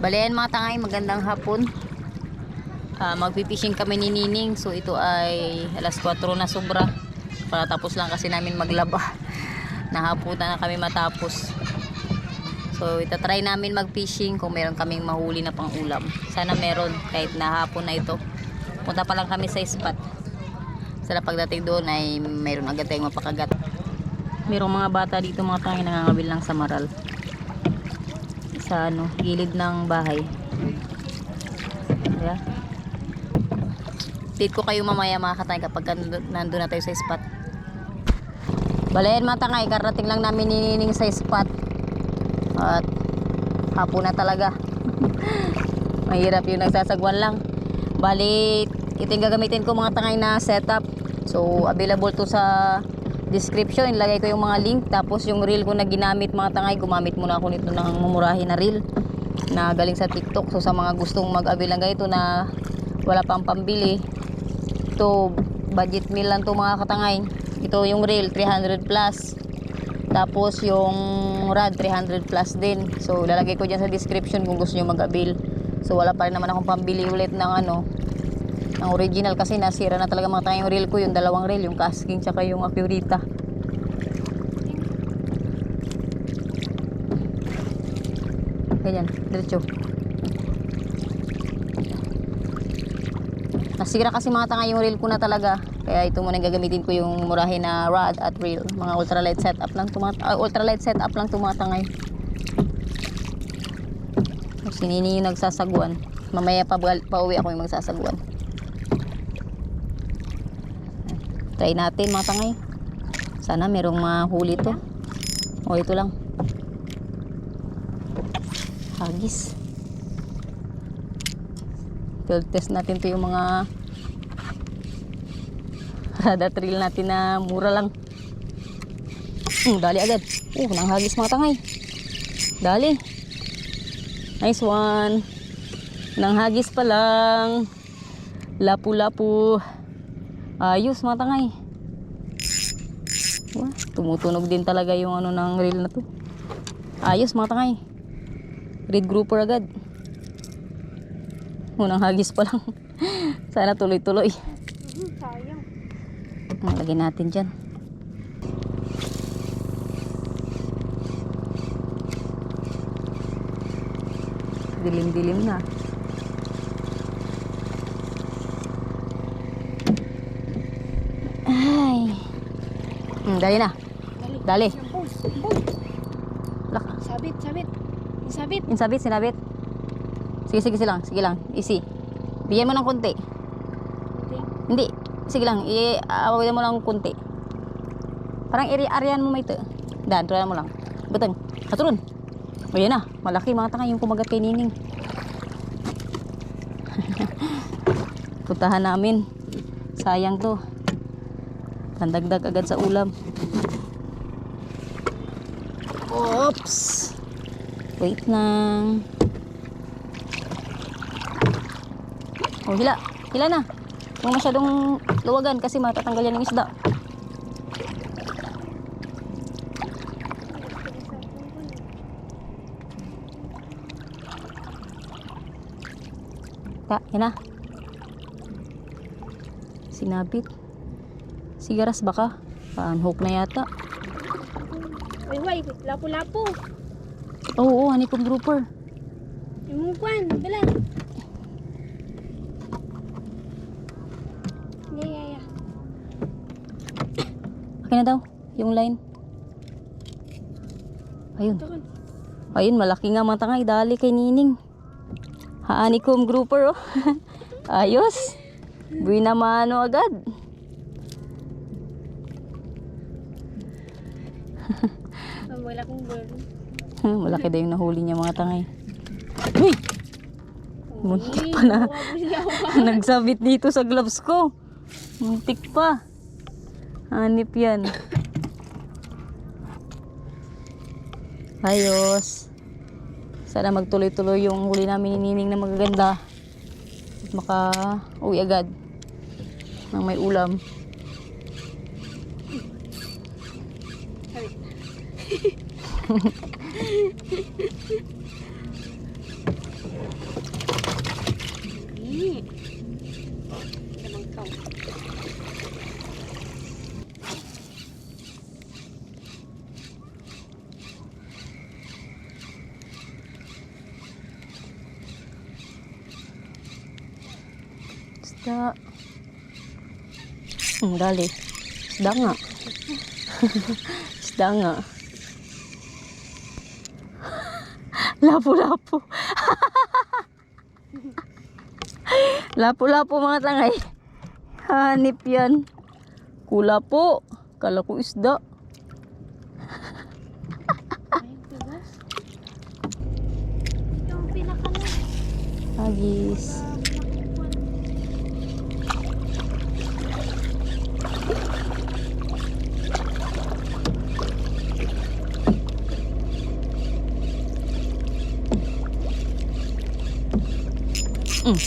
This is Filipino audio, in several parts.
Balayan mga tangay, magandang hapon. Magpipishing kami ni Nining. So ito ay alas 4 na sobra. Para tapos lang kasi namin maglaba. Nahapunan na kami matapos. So itatry namin magfishing kung meron kaming mahuli na pang ulam. Sana meron kahit nahapon na ito. Punta pa lang kami sa spot. Sana pagdating doon ay meron agad tayong mapakagat. Merong mga bata dito mga tangay nangangabil ng samaral. Sa gilid ng bahay. Yeah. Update ko kayo mamaya mga katay kapag nandun na tayo sa spot. Balayan mga tangay, karating lang namin ninining sa spot. At hapon na talaga. Mahirap yung nagsasagwan lang. Bali, ito yung gagamitin ko mga tangay na setup. So available to sa description, ilagay ko yung mga link. Tapos yung reel ko na ginamit mga tangay, gumamit muna ako nito ng mumurahin na reel na galing sa TikTok. So sa mga gustong mag-avail ng ganito na wala pang pambili, ito budget meal lang to mga katangay. Ito yung reel 300 plus, tapos yung rod 300 plus din. So lalagay ko dyan sa description kung gusto nyo mag-avail. So wala pa rin naman akong pambili ulit ng ang original kasi nasira na talaga mga tangay yung reel ko, yung dalawang reel, yung casking tsaka yung Accurita. Ganyan, diretso. Nasira kasi mga tangay yung reel ko na talaga, kaya ito muna gagamitin ko yung murahin na rod at reel. Mga ultralight setup lang mga tangay. Si Nini yung nagsasagwan, mamaya pauwi ako yung magsasagwan. Try natin mga tangay. Sana merong mahuli to. O ito lang. Hagis. Field test natin to yung mga rada trail natin na mura lang. Dali agad. Nang hagis mga tangay. Dali. Nice one. Nang hagis pa lang. Lapu-lapu. Ayos mga tangay. Wah, tumutunog din talaga yung ng reel na to. Ayos mga tangay. Red grouper agad. Unang hagis pa lang. Sana tuloy-tuloy. Sayang. Lagyan natin dyan. Dilim-dilim na. Ay. Dali na. Dali. Lak. Sabit. Sabit. Insabit, sinabit. Sige lang. Easy. Bigyan mo ng konti. Okay. Hindi. Sige lang. Awawilan mo lang konti. Parang area-arean mo may ito. Dan, tulan mo lang. Butang. Katurun. O yan na. Malaki mga tangay yung kumagat kay Nining. Puntahan namin. Sayang to. Pandagdag agad sa ulam. Oops. Wait lang. Oh, hila na. Huwag masyadong luwagan kasi matatanggal yan ng isda. Yan na. Sinabit. Sigaras baka. Unhook na yata. Way, lapu-lapu. Oo, honeycomb grouper. Imukuan, bala. Yeah. Okay na daw, yung line. Ayun, malaki nga mga tangay. Dali kay Nining. Honeycomb grouper, oh. Ayos. Buwi na mano agad. Wala kong bird. Malaki daw yung nahuli niya mga tangay. Uy! Muntik pa na. Nagsabit dito sa gloves ko. Muntik pa. Hanip yan. Ayos. Sana magtuloy-tuloy yung huli namin ni Nining na magaganda. At maka-uwi agad nang may ulam. isda. Dali. Isda nga. Isda nga. Lapu-lapu. Lapu-lapu mga tangay. Hanip yan. Kula po. Kala ko isda. Ay, bigas. Yung pinakala. Agis.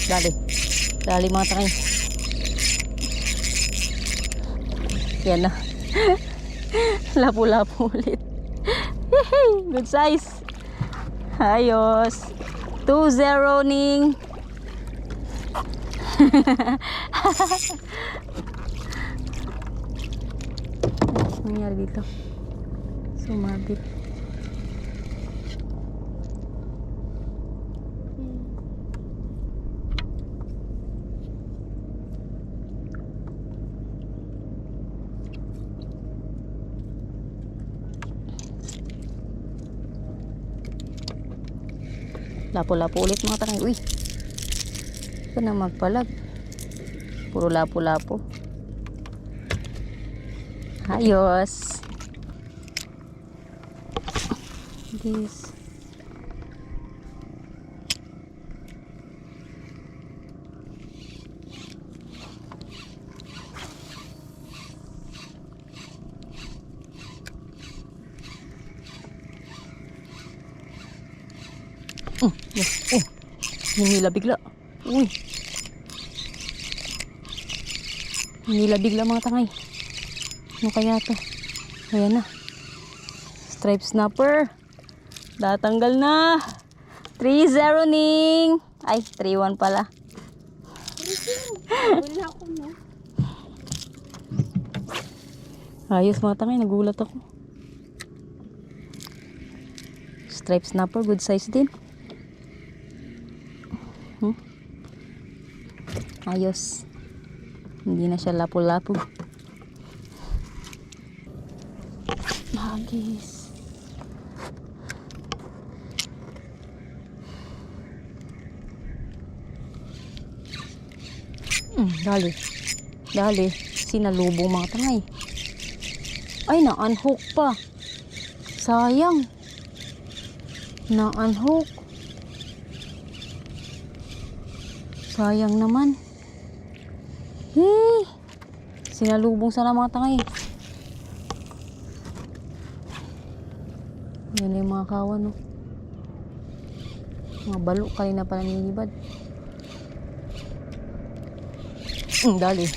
Dali. Dali mga tangay. Yan na. Lapu-lapu ulit. Yehey! Good size. Ayos. 2-0 ning. Ano nangyari dito? Sumabit. Lapo-lapo ulit mga tangay. Uy. Ito na magpalag. Puro lapo-lapo. Ayos. This. Hinila bigla. Uy. Hinila bigla mga tangay. Ano kaya to? Ayan na. Stripe snapper. Datanggal na. 3-0 ning. Ay, 3-1 pala. Wala ako, no? Ayos mga tangay. Nagulat ako. Stripe snapper. Good size din. Ayos. Hindi na siya lapu-lapu. Magis. Dali. Dali. Sinalubong mga tangay. Ay, na-unhook pa. Sayang. Na-unhook. Sayang naman. Sinalubong sana mga tangay. Yan na yung mga kawan, no? Mga balo, kanina pala ninibad. Dali.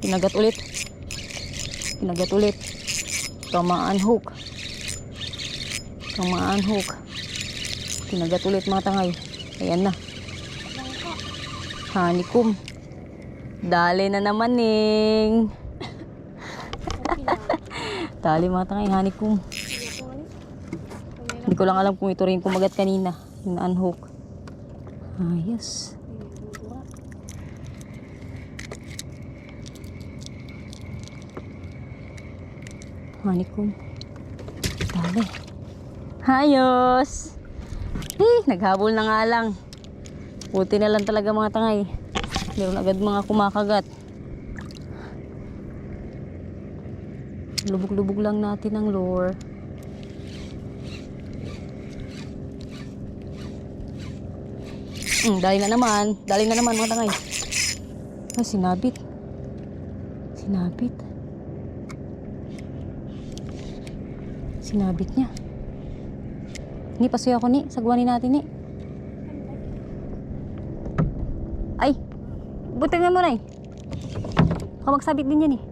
Pinagat ulit. Pinagat ulit. Tamaan hook. Tamaan hook. Pinagat ulit mga tangay. Ayan na. Hanikum. Dali na naman ning. Dali mga tangay, hanikum. Hindi ko lang alam kung ito rin kumagat kanina. Yung unhook. Ayos. Hanikum. Dali. Ayos. Naghabol na nga lang. Buti na lang talaga mga tangay. Meron agad mga kumakagat. Lubog-lubog lang natin ang lure. Dali na naman. Dali na naman mga tangay. Ay, sinabit. Sinabit. Sinabit niya. Ni, pasuyo ako ni. Sagwanin natin ni. Ay! Butingan mo na eh. Baka magsabit din yan eh.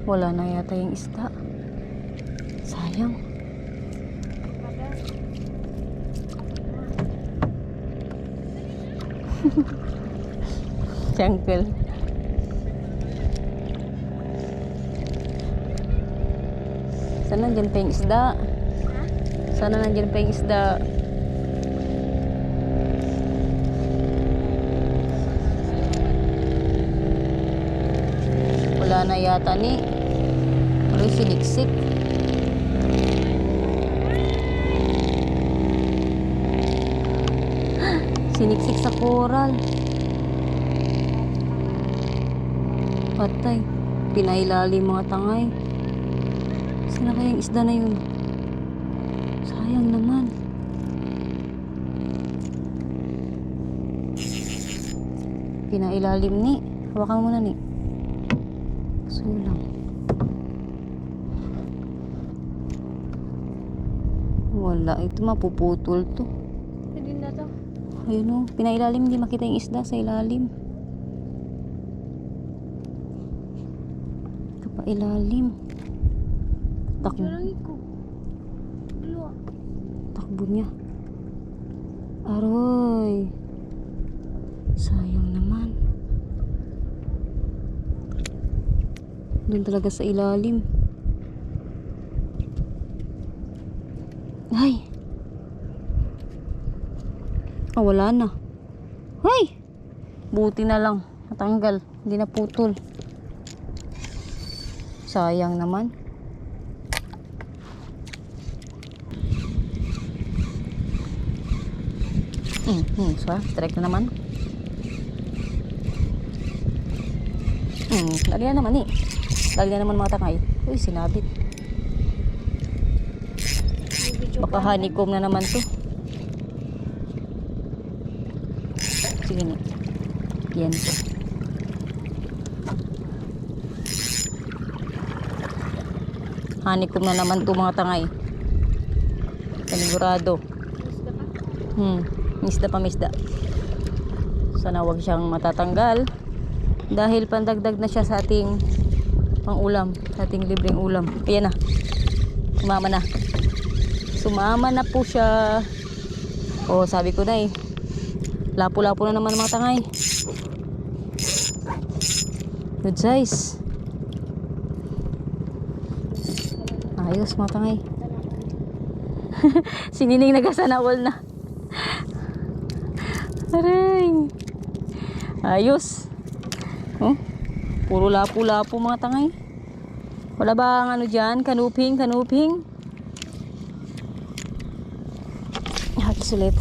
Wala na yata yung isda. Sayang. Jangkel. Sana nandyan pa yung isda. Sana nandyan pa yung isda. isda na yata ni. Ano siniksik? Siniksik sa coral. Patay. Pinailalim mga tangay. Saan na kayang isda na yun? Sayang naman. Pinailalim ni. Hawakan mo na ni. Sulang. Wala. Ito mapuputol to. Hindi na to. Ayun o. Pinailalim. Hindi makita yung isda sa ilalim. Ito pa ilalim. Takbo. Jarang ko. Dalawa. Takbo niya. Aroy. Sayang naman. Doon talaga sa ilalim. Ay. Ah, wala na. Ay. Buti na lang. Natanggal. Hindi na putol. Sayang naman. Strike na naman. Lagi na naman eh. Lagi na naman mga tangay. Uy, sinabit. Baka honeycomb na naman to. Sige ni. Yan to. Honeycomb na naman to mga tangay. Panigurado. Misda pa misda. Sana wag siyang matatanggal. Dahil pandagdag na siya sa ating pang-ulam. Sa ating libreng ulam. Ayan na. Sumama na. Sumama na po siya. Oh, sabi ko na eh. Lapo-lapo na naman mga tangay. Good size. Ayos mga tangay. Sinining nagasana all na. Aray. Ayos. Oh, puro lapo-lapo mga tangay. Wala ba ang ano dyan? Kanuping. Hakis ulit.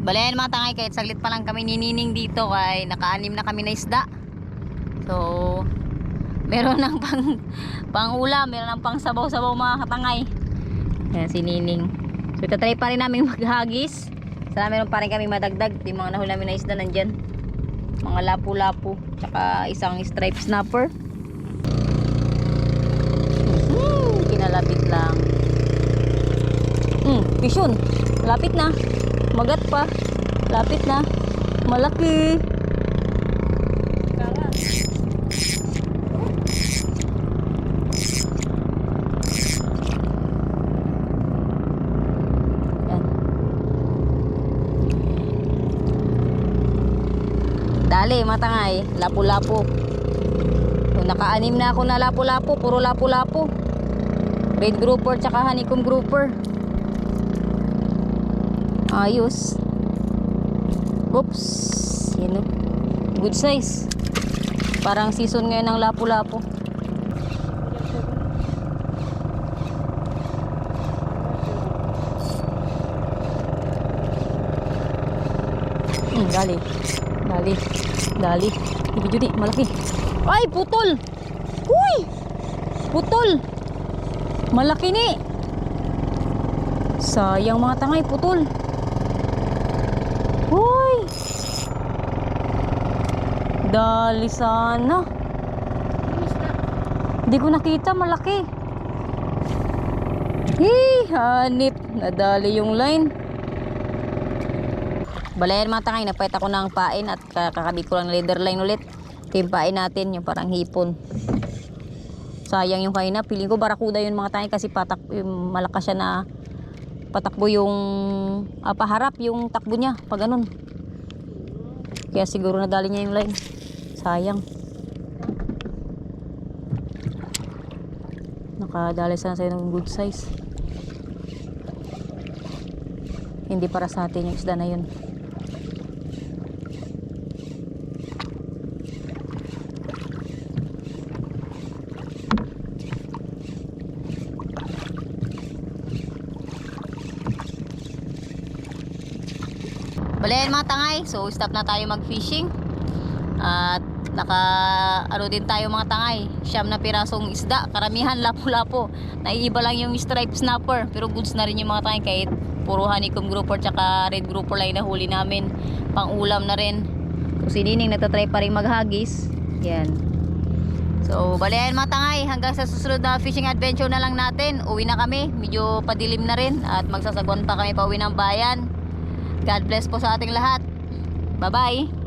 Balayan mga tangay, kahit saglit pa lang kami ninining dito kay naka-anim na kami na isda. So meron ng pang ulam, meron ng pang sabaw-sabaw mga katangay. Ayan si Nining. So itatry pa rin namin maghagis. Sana meron pa rin kami madagdag. Yung mga nahuli namin na isda nandyan. Mga lapu-lapu. Tsaka isang stripe snapper. Kinalapit lang. Fish yun. Lapit na. Magat pa. Lapit na. Malaki. Yan. Dali, matangay. Lapu-lapu. So, naka-anim na ako na lapu-lapu. Puro lapu-lapu. Red grouper tsaka honeycomb grouper. Ayos. Oops. Yun o. Good size. Parang season ngayon ng lapu-lapu. Dali. Dali. Dali. Video di. Malaki. Ay, putol. Uy. Putol. Malaki ni. Sayang mga tangay. Putol. Uy. Dali sana. Hindi ko nakita, malaki. Hanip. Nadali yung line. Balayan mga tangay, napahit ako ng pain at kakabit ko lang leader line ulit. Ito yung pain natin, yung parang hipon. Sayang yung kaina. Piling ko barakuda yun mga tangay kasi patak, yung malakas siya na patakbo yung paharap yung takbo niya pag ganun. Kaya siguro nadali niya yung line. Sayang. Nakadali sana sa'yo ng good size. Hindi para sa atin yung isda na yun. Bale yan mga tangay, so stop na tayo mag-fishing. At ano din tayo mga tangay, 9 na pirasong isda, karamihan lapo-lapo. Naiiba lang yung striped snapper, pero goods na rin yung mga tangay kahit puro honeycomb grouper tsaka red grouper lang na huli namin. Pang ulam na rin. So si Nining nagtatry pa rin maghagis. Yan. So bale yan mga tangay, hanggang sa susunod na fishing adventure na lang natin. Uwi na kami, medyo padilim na rin at magsasagwan pa kami pa uwi ng bayan. God bless po sa ating lahat. Bye-bye.